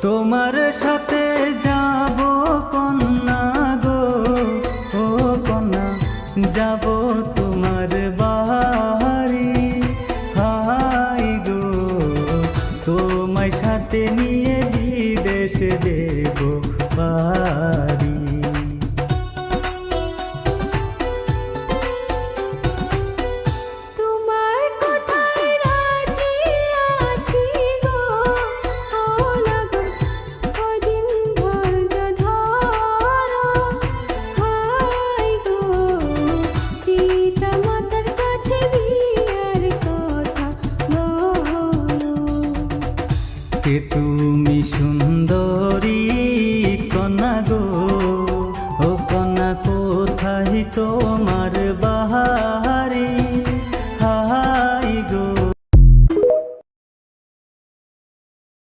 তোমার সাথে যাব কন্যা গো, ও কন্যা যাব তোমার বাড়ি। হাই গো তোমায় সাথে নিয়ে বিদেশ দেব পারি। কে তুমি সুন্দরী কন্যা গো, ও কন্যা কোথায় তোমার বাড়ি?